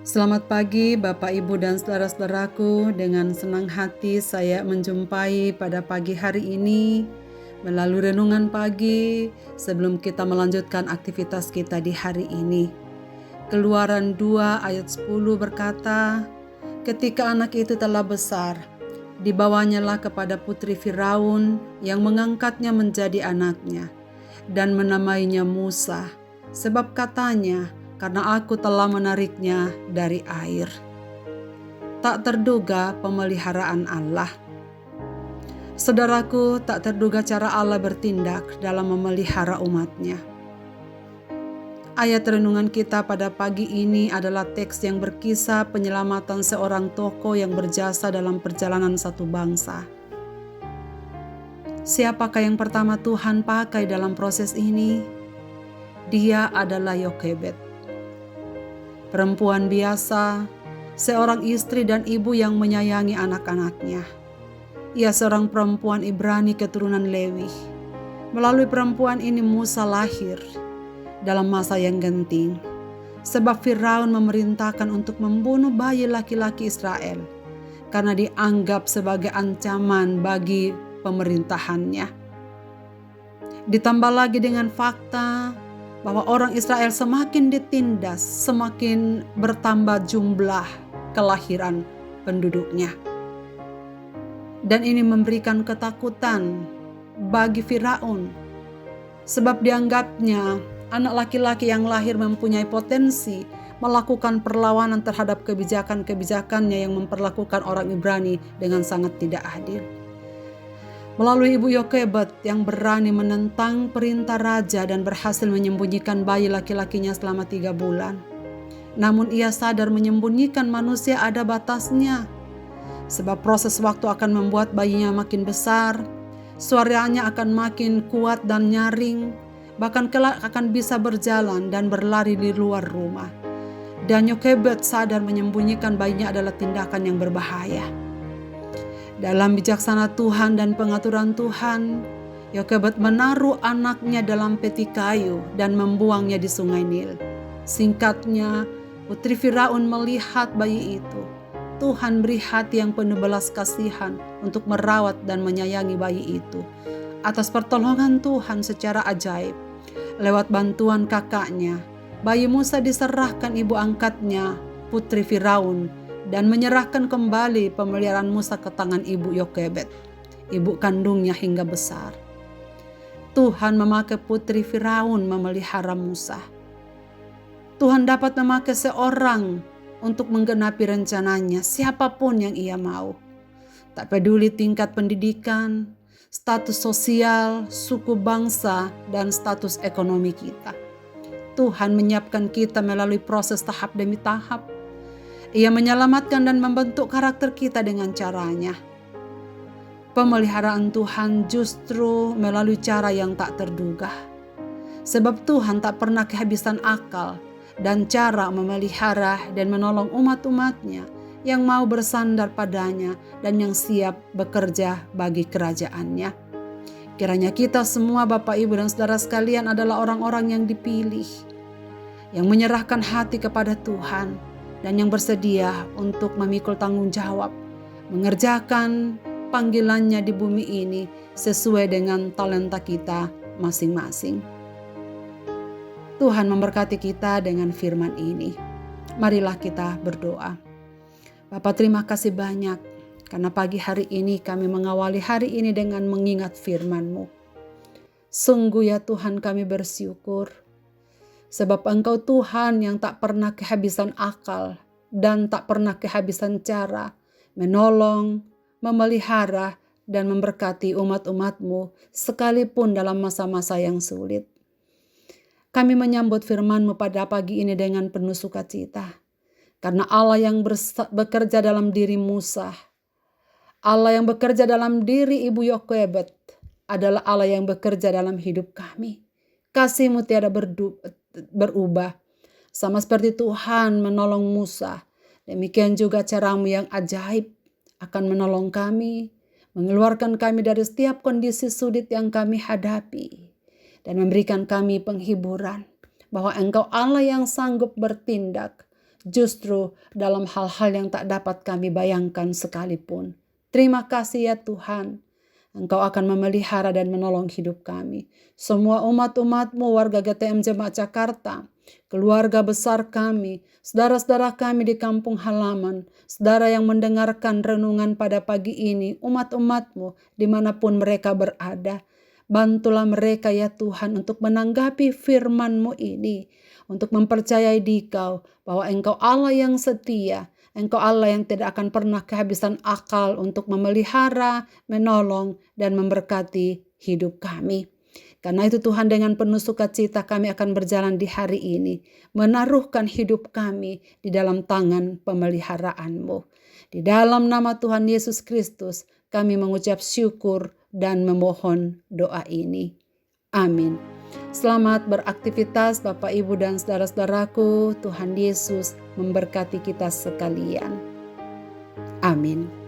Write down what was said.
Selamat pagi Bapak Ibu dan saudara-saudaraku. Dengan senang hati saya menjumpai pada pagi hari ini melalui renungan pagi sebelum kita melanjutkan aktivitas kita di hari ini. Keluaran 2 ayat 10 berkata, "Ketika anak itu telah besar, dibawanyalah kepada putri Firaun yang mengangkatnya menjadi anaknya dan menamainya Musa, sebab katanya, karena aku telah menariknya dari air." Tak terduga pemeliharaan Allah. Saudaraku, tak terduga cara Allah bertindak dalam memelihara umatnya. Ayat renungan kita pada pagi ini adalah teks yang berkisah penyelamatan seorang tokoh yang berjasa dalam perjalanan satu bangsa. Siapakah yang pertama Tuhan pakai dalam proses ini? Dia adalah Yokebed. Perempuan biasa, seorang istri dan ibu yang menyayangi anak-anaknya. Ia seorang perempuan Ibrani keturunan Lewi. Melalui perempuan ini Musa lahir dalam masa yang genting, sebab Firaun memerintahkan untuk membunuh bayi laki-laki Israel karena dianggap sebagai ancaman bagi pemerintahannya. Ditambah lagi dengan fakta bahwa orang Israel semakin ditindas, semakin bertambah jumlah kelahiran penduduknya. Dan ini memberikan ketakutan bagi Firaun, sebab dianggapnya anak laki-laki yang lahir mempunyai potensi melakukan perlawanan terhadap kebijakan-kebijakannya yang memperlakukan orang Ibrani dengan sangat tidak adil. Melalui ibu Yokebed yang berani menentang perintah raja dan berhasil menyembunyikan bayi laki-lakinya selama 3 bulan. Namun ia sadar menyembunyikan manusia ada batasnya, sebab proses waktu akan membuat bayinya makin besar, suaranya akan makin kuat dan nyaring, bahkan kelak akan bisa berjalan dan berlari di luar rumah. Dan Yokebed sadar menyembunyikan bayinya adalah tindakan yang berbahaya. Dalam bijaksana Tuhan dan pengaturan Tuhan, Yokebed menaruh anaknya dalam peti kayu dan membuangnya di sungai Nil. Singkatnya, putri Firaun melihat bayi itu. Tuhan beri hati yang penuh belas kasihan untuk merawat dan menyayangi bayi itu. Atas pertolongan Tuhan secara ajaib, lewat bantuan kakaknya, bayi Musa diserahkan ibu angkatnya, putri Firaun, dan menyerahkan kembali pemeliharaan Musa ke tangan ibu Yokebed, ibu kandungnya hingga besar. Tuhan memakai putri Firaun memelihara Musa. Tuhan dapat memakai seorang untuk menggenapi rencananya, siapapun yang ia mau. Tak peduli tingkat pendidikan, status sosial, suku bangsa, dan status ekonomi kita. Tuhan menyiapkan kita melalui proses tahap demi tahap. Ia menyelamatkan dan membentuk karakter kita dengan caranya. Pemeliharaan Tuhan justru melalui cara yang tak terduga. Sebab Tuhan tak pernah kehabisan akal dan cara memelihara dan menolong umat-umatnya yang mau bersandar padanya dan yang siap bekerja bagi kerajaannya. Kiranya kita semua Bapak Ibu dan Saudara sekalian adalah orang-orang yang dipilih, yang menyerahkan hati kepada Tuhan, dan yang bersedia untuk memikul tanggung jawab, mengerjakan panggilannya di bumi ini sesuai dengan talenta kita masing-masing. Tuhan memberkati kita dengan firman ini. Marilah kita berdoa. Bapa, terima kasih banyak karena pagi hari ini kami mengawali hari ini dengan mengingat firman-Mu. Sungguh ya Tuhan, kami bersyukur sebab Engkau Tuhan yang tak pernah kehabisan akal dan tak pernah kehabisan cara menolong, memelihara, dan memberkati umat-umat-Mu sekalipun dalam masa-masa yang sulit. Kami menyambut firman-Mu pada pagi ini dengan penuh sukacita, karena Allah yang bekerja dalam diri Musa, Allah yang bekerja dalam diri Ibu Yokebed adalah Allah yang bekerja dalam hidup kami. Kasih-Mu tiada berubah. Sama seperti Tuhan menolong Musa, demikian juga cara-Mu yang ajaib akan menolong kami, mengeluarkan kami dari setiap kondisi sulit yang kami hadapi, dan memberikan kami penghiburan bahwa Engkau Allah yang sanggup bertindak justru dalam hal-hal yang tak dapat kami bayangkan sekalipun. Terima kasih ya Tuhan. Engkau akan memelihara dan menolong hidup kami. Semua umat-umat-Mu, warga GTM Jemaat Jakarta, keluarga besar kami, saudara-saudara kami di kampung halaman, saudara yang mendengarkan renungan pada pagi ini, umat-umat-Mu dimanapun mereka berada. Bantulah mereka ya Tuhan untuk menanggapi firman-Mu ini, untuk mempercayai Dikau bahwa Engkau Allah yang setia, Engkau Allah yang tidak akan pernah kehabisan akal untuk memelihara, menolong, dan memberkati hidup kami. Karena itu Tuhan, dengan penuh sukacita kami akan berjalan di hari ini, menaruhkan hidup kami di dalam tangan pemeliharaan-Mu. Di dalam nama Tuhan Yesus Kristus, kami mengucap syukur dan memohon doa ini. Amin. Selamat beraktivitas Bapak, Ibu, dan saudara-saudaraku. Tuhan Yesus memberkati kita sekalian. Amin.